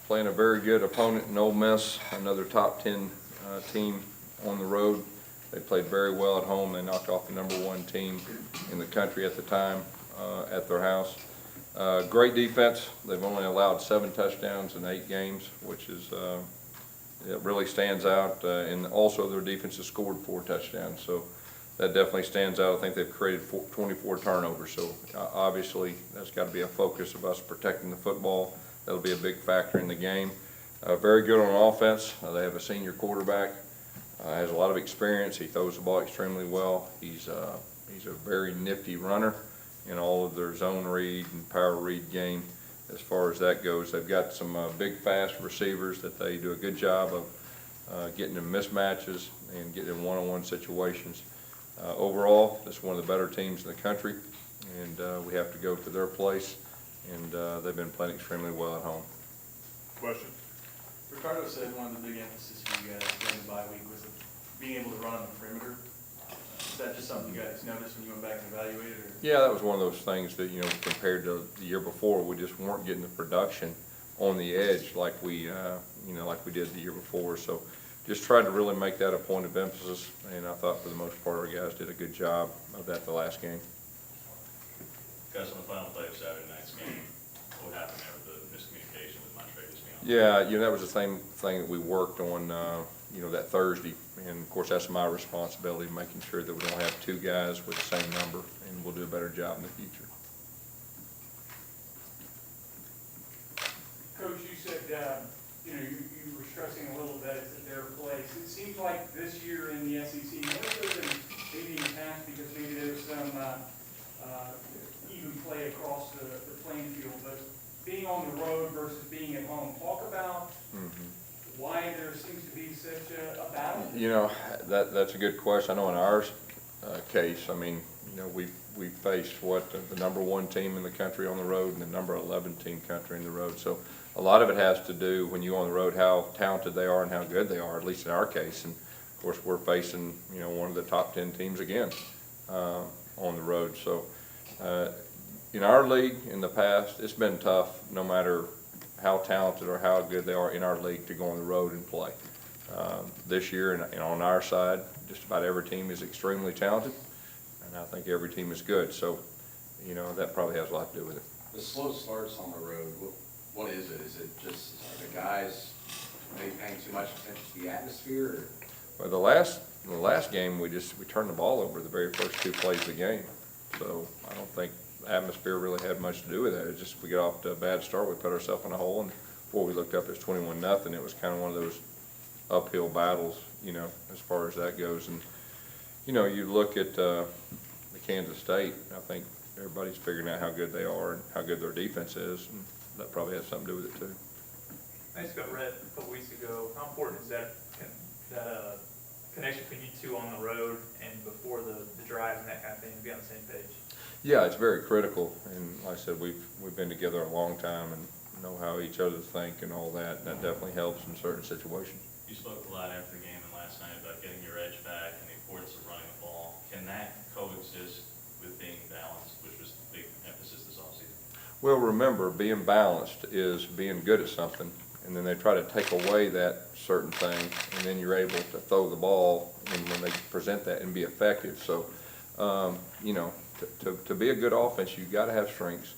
playing a very good opponent in Ole Miss, another top 10 team on the road. They played very well at home. They knocked off the #1 team in the country at the time at their house. Great defense. They've only allowed 7 touchdowns in 8 games, which is it really stands out. And also their defense has scored 4 touchdowns, so that definitely stands out. I think they've created 24 turnovers, so obviously that's got to be a focus of us protecting the football. That'll be a big factor in the game. Very good on offense. They have a senior quarterback. Has a lot of experience. He throws the ball extremely well. He's a very nifty runner in all of their zone read and power read game. As far as that goes, they've got some big, fast receivers that they do a good job of getting in mismatches and getting in one-on-one situations. Overall, this is one of the better teams in the country, and we have to go to their place, and they've been playing extremely well at home. Question? Ricardo said one of the big emphasis for you guys during the bye week was being able to run on the perimeter. Is that just something you guys noticed when you went back and evaluated? Or? Yeah, that was one of those things that, compared to the year before, we just weren't getting the production on the edge like we did the year before. So just tried to really make that a point of emphasis, and I thought for the most part our guys did a good job of that the last game. Gus, on the final play of Saturday night's game, what happened there with the miscommunication with Montrezl? Yeah, that was the same thing that we worked on, that Thursday, and of course that's my responsibility, making sure that we don't have 2 guys with the same number, and we'll do a better job in the future. Coach, you said you were stressing a little bit at their place. It seems like this year in the SEC, more so than maybe in the past, because maybe there's some even play across the playing field, but being on the road versus being at home. Talk about why there seems to be such a battle. That's a good question. I know in our case, we faced the #1 team in the country on the road and the #11 team country in the road. So a lot of it has to do when you're on the road how talented they are and how good they are, at least in our case. And of course we're facing one of the top 10 teams again on the road. So in our league in the past, it's been tough no matter how talented or how good they are in our league to go on the road and play. This year and on our side, just about every team is extremely talented, and I think every team is good. So that probably has a lot to do with it. The slow starts on the road, what is it? Is it just the guys maybe paying too much attention to the atmosphere? Well, the last game we turned the ball over the very first 2 plays of the game. So I don't think the atmosphere really had much to do with that. It's just we got off to a bad start. We put ourselves in a hole, and before we looked up, it was 21-0. It was kind of one of those uphill battles, as far as that goes. And you look at the Kansas State. I think everybody's figuring out how good they are and how good their defense is, and that probably has something to do with it too. I just got read a couple weeks ago. How important is that connection between you two on the road and before the drive and that kind of thing to be on the same page? Yeah, it's very critical, and like I said, we've been together a long time and know how each other think and all that, and that definitely helps in certain situations. You spoke a lot after the game and last night about getting your edge back and the importance of running the ball. Can that coexist with being balanced, which was the big emphasis this offseason? Well, remember, being balanced is being good at something, and then they try to take away that certain thing, and then you're able to throw the ball and when they present that and be effective. So, to be a good offense, you got to have strengths.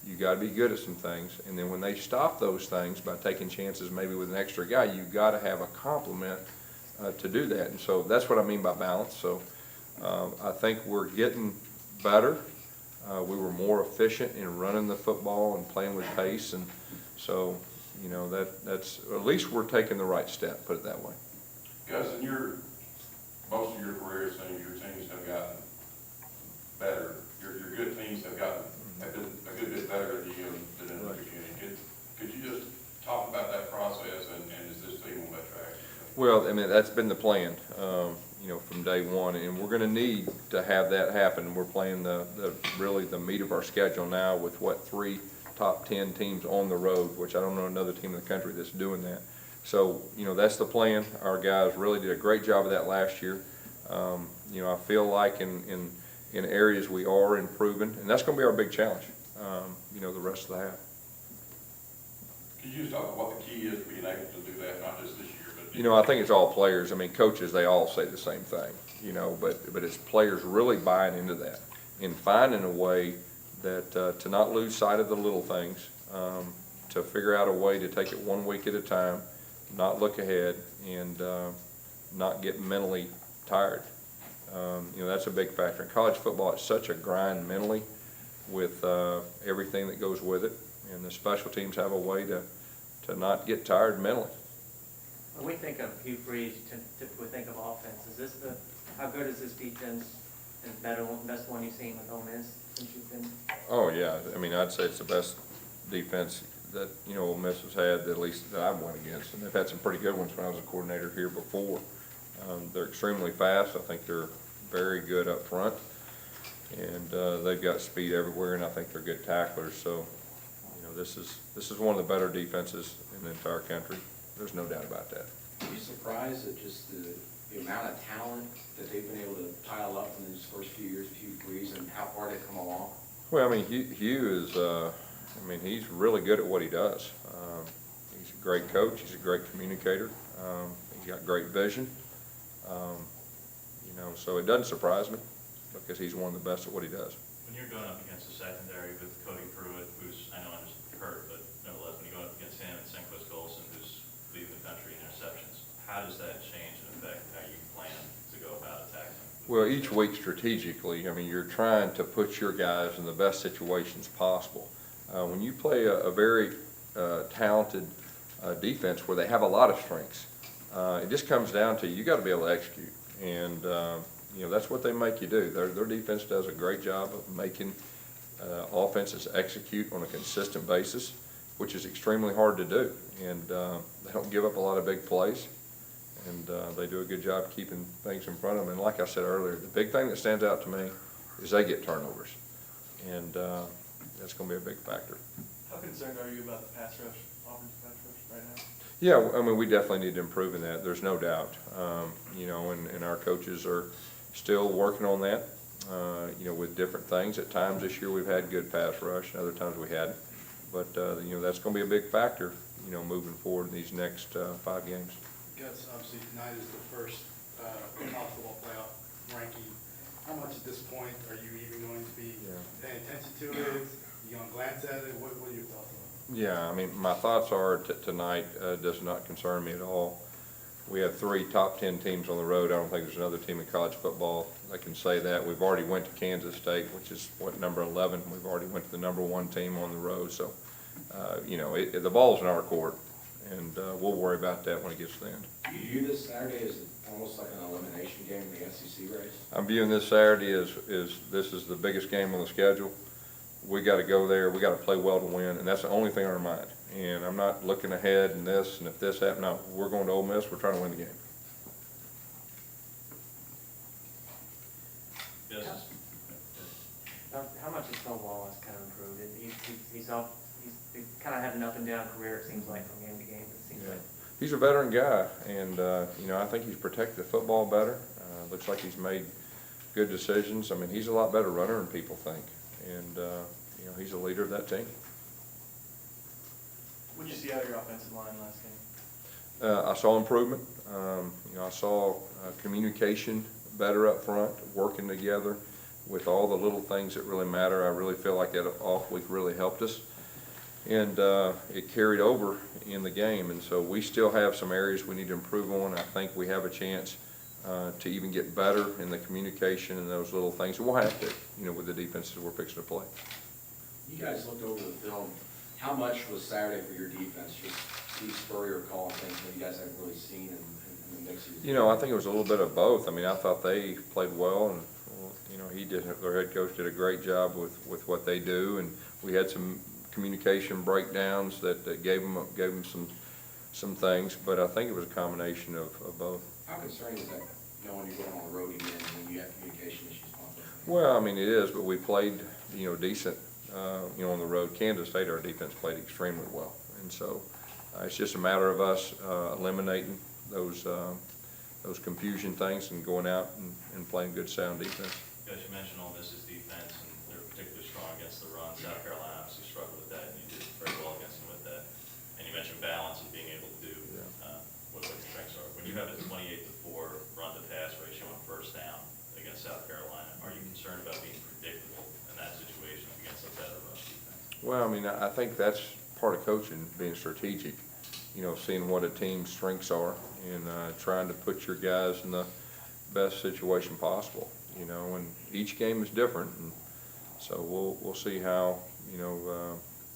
You got to be good at some things, and then when they stop those things by taking chances maybe with an extra guy, you got to have a complement to do that. And so that's what I mean by balance. So I think we're getting better. We were more efficient in running the football and playing with pace, and so that's at least we're taking the right step. Put it that way. Gus, in most of your career, it seems your teams have gotten better. Your good teams have been a good bit better than you than in the beginning. Could you just talk about that process and is this team on that track? Well, that's been the plan, from day one, and we're going to need to have that happen. We're playing really the meat of our schedule now with 3 top 10 teams on the road, which I don't know another team in the country that's doing that. So, that's the plan. Our guys really did a great job of that last year. I feel like in areas we are improving, and that's going to be our big challenge, the rest of the half. Could you just talk about what the key is to being able to do that, not just this year, but? You know, I think it's all players. I mean, coaches, they all say the same thing, you know, but it's players really buying into that and finding a way that, to not lose sight of the little things, to figure out a way to take it 1 week at a time, not look ahead, and not get mentally tired. You know, that's a big factor. In college football, it's such a grind mentally with everything that goes with it, and the special teams have a way to not get tired mentally. When we think of Hugh Freeze, typically think of offense. Is this how good is this defense and best one you've seen with Ole Miss since you've been? Oh, yeah. I mean, I'd say it's the best defense that, you know, Ole Miss has had, at least that I've went against. And they've had some pretty good ones when I was a coordinator here before. They're extremely fast. I think they're very good up front. And they've got speed everywhere, and I think they're good tacklers. So, you know, this is one of the better defenses in the entire country. There's no doubt about that. Are you surprised at just the amount of talent that they've been able to pile up in these first few years of Hugh Freeze and how far they've come along? Well, I mean, Hugh is, I mean, he's really good at what he does. He's a great coach. He's a great communicator. He's got great vision. You know, so it doesn't surprise me because he's one of the best at what he does. When you're going up against the secondary with Cody Pruitt, who's, I know I'm just hurt, but nevertheless, when you go up against him and Senquist Golson, who's leading the country in interceptions, how does that change and affect how you plan to go about attacking? Well, each week strategically, I mean, you're trying to put your guys in the best situations possible. When you play a very talented defense where they have a lot of strengths, it just comes down to you got to be able to execute. And, you know, that's what they make you do. Their defense does a great job of making offenses execute on a consistent basis, which is extremely hard to do. And they don't give up a lot of big plays. And they do a good job keeping things in front of them. And like I said earlier, the big thing that stands out to me is they get turnovers. And that's going to be a big factor. How concerned are you about the pass rush, Auburn's pass rush right now? Yeah, I mean, we definitely need to improve in that. There's no doubt. You know, and our coaches are still working on that, you know, with different things. At times this year we've had good pass rush, and other times we hadn't. But, you know, that's going to be a big factor, you know, moving forward in these next 5 games. Gus, obviously tonight is the first college football playoff ranking. How much at this point are you even going to be paying attention to it? You going to glance at it? What are your thoughts on it? Yeah, I mean, my thoughts are tonight does not concern me at all. We have 3 top 10 teams on the road. I don't think there's another team in college football that can say that. We've already went to Kansas State, which is, what, number 11. We've already went to the number 1 team on the road. So, you know, the ball's in our court, and we'll worry about that when it gets to the end. Do you view this Saturday as almost like an elimination game in the SEC race? I'm viewing this Saturday as this is the biggest game on the schedule. We got to go there. We got to play well to win, and that's the only thing on our mind. And I'm not looking ahead and this, and if this happened, no, we're going to Ole Miss. We're trying to win the game. Yes. How much has Snowball has kind of improved? He's kind of had an up and down career, it seems like, from game to game. It seems like. He's a veteran guy, and you know, I think he's protected the football better. Looks like he's made good decisions. I mean, he's a lot better runner than people think, and you know, he's a leader of that team. What did you see out of your offensive line last game? I saw improvement. You know, I saw communication better up front, working together with all the little things that really matter. I really feel like that off week really helped us, and it carried over in the game. And so we still have some areas we need to improve on. I think we have a chance to even get better in the communication and those little things. We'll have to, you know, with the defenses we're fixing to play. You guys looked over the film. How much was Saturday for your defense? Just Steve Spurrier calling things that you guys haven't really seen in the mix season? You know, I think it was a little bit of both. I mean, I thought they played well, and you know, their head coach did a great job with what they do, and we had some communication breakdowns that gave them some things, but I think it was a combination of both. How concerning is that knowing you're going on the road again when you have communication issues popping up? Well, I mean, it is, but we played, you know, decent, you know, on the road. Kansas State, our defense played extremely well, and so it's just a matter of us eliminating those confusion things and going out and playing good, sound defense. Guys, you mentioned Ole Miss's defense, and they're particularly strong against the run. South Carolina obviously struggled with that, and you did very well against them with that. And you mentioned balance and being able to do what your strengths are. When you have a 28-4 run-to-pass ratio on first down against South Carolina, are you concerned about being predictable in that situation against a better rush defense? Well, I mean, I think that's part of coaching, being strategic, seeing what a team's strengths are and trying to put your guys in the best situation possible, and each game is different. And so we'll see how,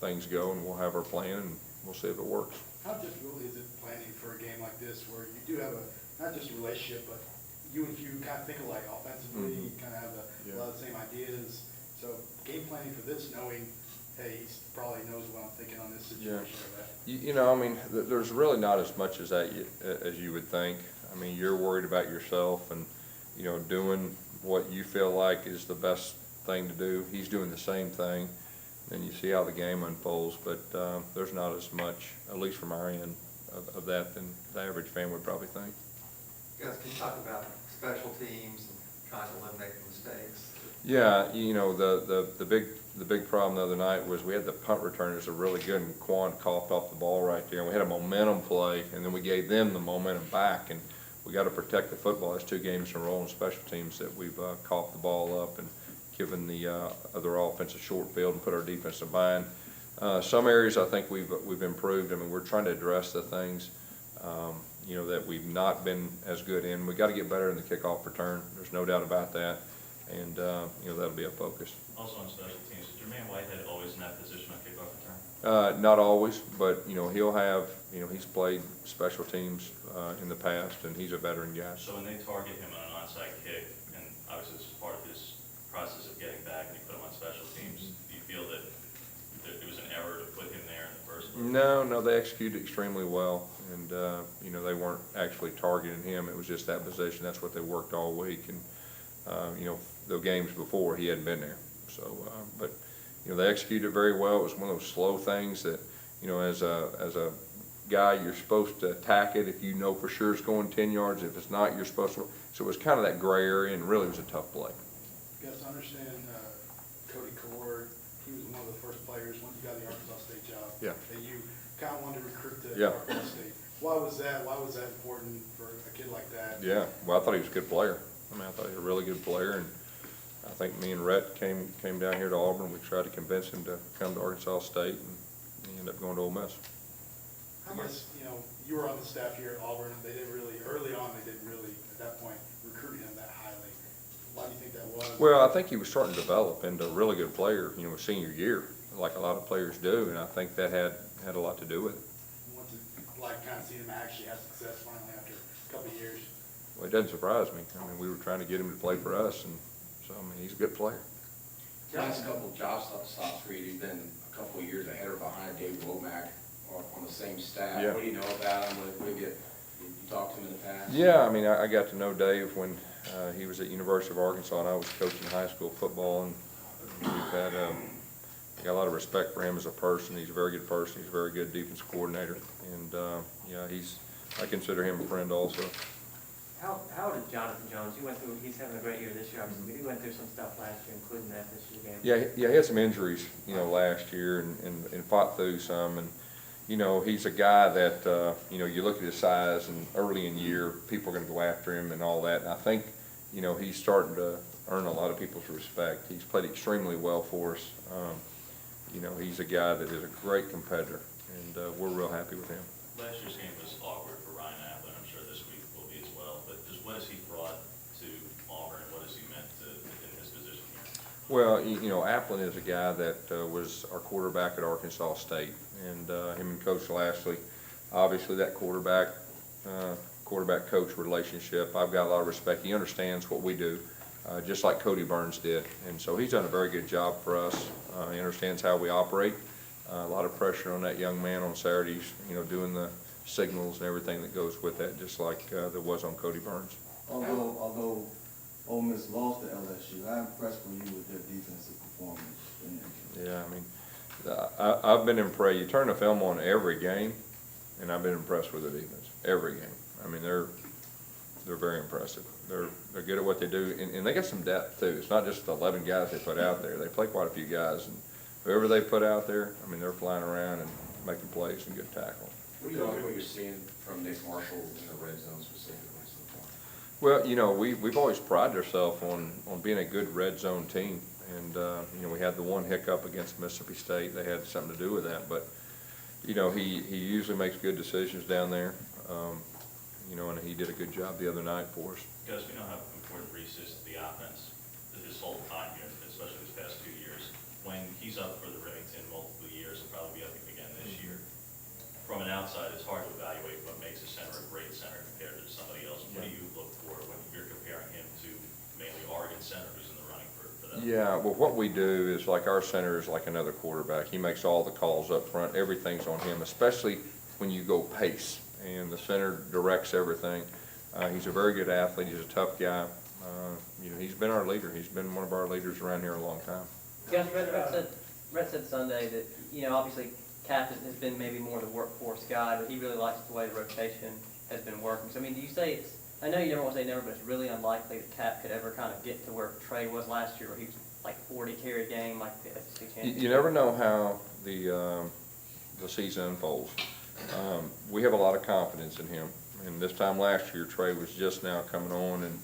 things go, and we'll have our plan, and we'll see if it works. How difficult is it planning for a game like this where you do have not just a relationship, but you and Hugh kind of think alike offensively, you kind of have a lot of the same ideas. So game planning for this, knowing, hey, he probably knows what I'm thinking on this situation or that. I mean, there's really not as much as that as you would think. I mean, you're worried about yourself and, doing what you feel like is the best thing to do. He's doing the same thing, and you see how the game unfolds, but there's not as much, at least from our end, of that than the average fan would probably think. Guys, can you talk about special teams and trying to eliminate the mistakes? Yeah, the big problem the other night was we had the punt returners are really good, and Quan coughed off the ball right there, and we had a momentum play, and then we gave them the momentum back, and we got to protect the football. That's 2 games in a row on special teams that we've coughed the ball up and given the other offense a short field and put our defense to bind. Some areas I think we've improved. I mean, we're trying to address the things that we've not been as good in. We got to get better in the kickoff return. There's no doubt about that, and that'll be a focus. Also on special teams, is Jermaine Whitehead always in that position on kickoff return? Not always, but he'll have he's played special teams in the past, and he's a veteran guy. So when they target him on an onside kick, and obviously this is part of his process of getting back, and you put him on special teams, do you feel that it was an error to put him there in the first place? No, they executed extremely well, and they weren't actually targeting him. It was just that position. That's what they worked all week, and the games before he hadn't been there. So, but they executed very well. It was one of those slow things that as a guy, you're supposed to attack it if you know for sure it's going 10 yards. If it's not, you're supposed to. So it was kind of that gray area, and really was a tough play. Guys, I understand Cody Core, he was one of the first players when you got the Arkansas State job. Yeah. That you kind of wanted to recruit to Yeah. Arkansas State. Why was that? Why was that important for a kid like that? Yeah, well, I thought he was a good player. I mean, I thought he was a really good player, and I think me and Rhett came down here to Auburn. We tried to convince him to come to Arkansas State, and he ended up going to Ole Miss. I guess, you were on the staff here at Auburn, and they didn't really, early on, they didn't really, at that point, recruit him that highly. Why do you think that was? Well, I think he was starting to develop into a really good player, senior year, like a lot of players do, and I think that had a lot to do with it. What's it like kind of seeing him actually have success finally after a couple of years? Well, it doesn't surprise me. I mean, we were trying to get him to play for us, and so, I mean, he's a good player. Last couple of job stops for you, you've been a couple of years ahead or behind Dave Womack on the same staff. Yeah. What do you know about him? What have you talked to him in the past? Yeah, I mean, I got to know Dave when he was at University of Arkansas, and I was coaching high school football, and we've had got a lot of respect for him as a person. He's a very good person. He's a very good defense coordinator, and I consider him a friend also. How did Jonathan Jones, he's having a great year this year, obviously, but he went through some stuff last year, including that this year game. Yeah, he had some injuries, last year and fought through some, and he's a guy that you look at his size, and early in the year people are going to go after him and all that. And I think he's starting to earn a lot of people's respect. He's played extremely well for us. He's a guy that is a great competitor, and we're real happy with him. Last year's game was awkward for Ryan Applin. I'm sure this week will be as well. But just what has he brought to Auburn, and what has he meant in his position here? Well, Applin is a guy that was our quarterback at Arkansas State, and him and Coach Lashley, obviously that quarterback coach relationship, I've got a lot of respect. He understands what we do, just like Cody Burns did, and so he's done a very good job for us. He understands how we operate. A lot of pressure on that young man on Saturdays, doing the signals and everything that goes with that, just like there was on Cody Burns. Although Ole Miss lost to LSU, how impressed were you with their defensive performance? Yeah, I mean, I've been impressed. You turn the film on every game, and I've been impressed with their defense every game. I mean, they're very impressive. They're good at what they do, and they got some depth too. It's not just the 11 guys they put out there. They play quite a few guys, and whoever they put out there, I mean, they're flying around, and making plays and good tackling. What do you like what you're seeing from Nick Marshall in the red zone specifically so far? Well, you know, we've always prided ourselves on being a good red zone team. And, you know, we had the one hiccup against Mississippi State. They had something to do with that. But, you know, he usually makes good decisions down there. You know, and he did a good job the other night for us. Gus, we know how important Reese is to the offense this whole time here, especially this past 2 years. When he's up for the Remington multiple years, he'll probably be up again this year. From an outside, it's hard to evaluate what makes a center a great center compared to somebody else. What do you look for when you're comparing him to mainly Oregon center who's in the running for that? Yeah, well, what we do is like our center is like another quarterback. He makes all the calls up front. Everything's on him, especially when you go pace. And the center directs everything. He's a very good athlete. He's a tough guy. You know, he's been our leader. He's been one of our leaders around here a long time. Gus, Brett said Sunday that, you know, obviously Cap has been maybe more the workforce guy, but he really likes the way the rotation has been working. So, I mean, do you say it's, I know you never want to say never, but it's really unlikely that Cap could ever kind of get to where Trey was last year, where he was like 40 carry game, like the SEC championship? You never know how the season unfolds. We have a lot of confidence in him. And this time last year, Trey was just now coming on, and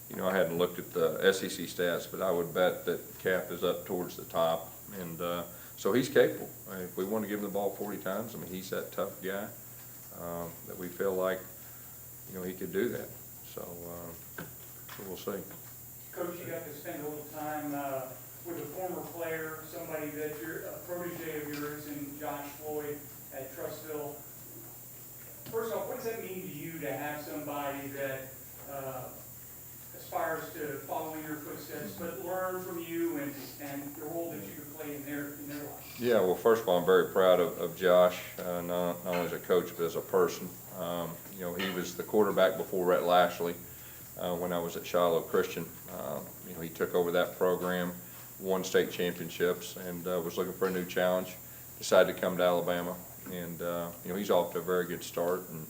you know, I hadn't looked at the SEC stats, but I would bet that Cap is up towards the top, and so he's capable. If we want to give him the ball 40 times, I mean, he's that tough guy that we feel like, you know, he could do that. So we'll see. Coach, you got to spend a little time with a former player, somebody that you're a protege of yours, in Josh Floyd at Trustville. First off, what does that mean to you to have somebody that aspires to follow in your footsteps, but learn from you and the role that you can play in their life? Yeah, well, first of all, I'm very proud of Josh, not only as a coach, but as a person. You know, he was the quarterback before Rhett Lashley when I was at Shiloh Christian. You know, he took over that program, won state championships, and was looking for a new challenge. Decided to come to Alabama, and you know, he's off to a very good start, and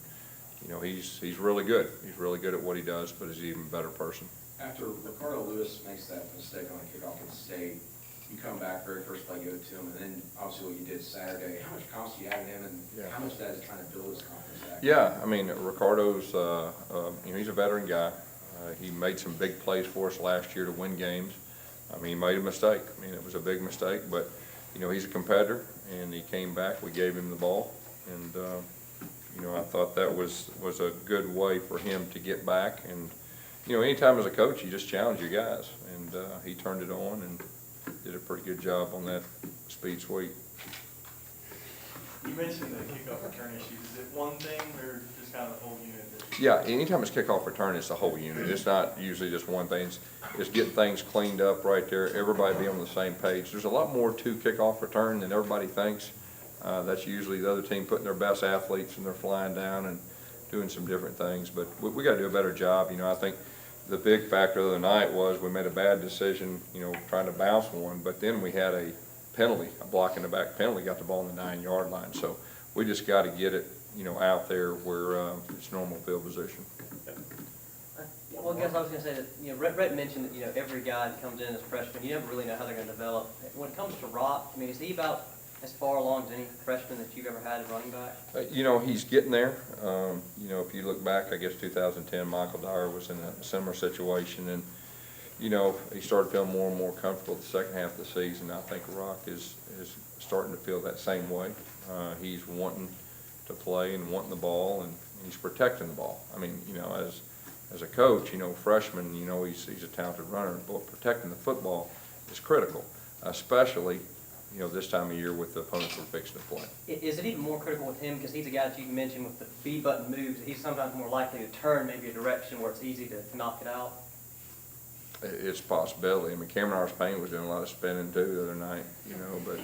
you know, he's really good. He's really good at what he does, but he's an even better person. After Ricardo Lewis makes that mistake on a kickoff in the state, you come back, very first play, go to him, and then obviously what you did Saturday. How much confidence do you have in him, and how much of that is trying to build his confidence back? Yeah, I mean, Ricardo's, you know, he's a veteran guy. He made some big plays for us last year to win games. I mean, he made a mistake. I mean, it was a big mistake, but you know, he's a competitor, and he came back. We gave him the ball, and you know, I thought that was a good way for him to get back. And you know, anytime as a coach, you just challenge your guys, and he turned it on and did a pretty good job on that speed sweep. You mentioned the kickoff return issues. Is it one thing or just kind of the whole unit? Yeah, anytime it's kickoff return, it's the whole unit. It's not usually just one thing. It's getting things cleaned up right there. Everybody be on the same page. There's a lot more to kickoff return than everybody thinks. That's usually the other team putting their best athletes, and they're flying down and doing some different things. But we got to do a better job. You know, I think the big factor of the night was we made a bad decision, you know, trying to bounce one, but then we had a penalty, a block in the back penalty, got the ball on the 9-yard line. So we just got to get it, you know, out there where it's normal field position. Well, I guess I was going to say that, you know, Rhett mentioned that, you know, every guy that comes in as a freshman, you never really know how they're going to develop. When it comes to Rock, I mean, is he about as far along as any freshman that you've ever had at running back? You know, he's getting there. You know, if you look back, I guess 2010, Michael Dyer was in a similar situation, and you know, he started feeling more and more comfortable the second half of the season. I think Rock is starting to feel that same way. He's wanting to play and wanting the ball, and he's protecting the ball. I mean, you know, as a coach, you know, freshman, you know, he's a talented runner, but protecting the football is critical, especially, you know, this time of year with the opponents we're fixing to play. Is it even more critical with him, because he's a guy that you mentioned with the B-button moves, he's sometimes more likely to turn maybe a direction where it's easy to knock it out? It's a possibility. I mean, Cameron Payne was doing a lot of spinning too the other night, you know, but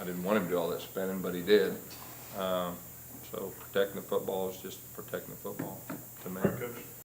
I didn't want him to do all that spinning, but he did. So protecting the football is just protecting the football to me. Coach.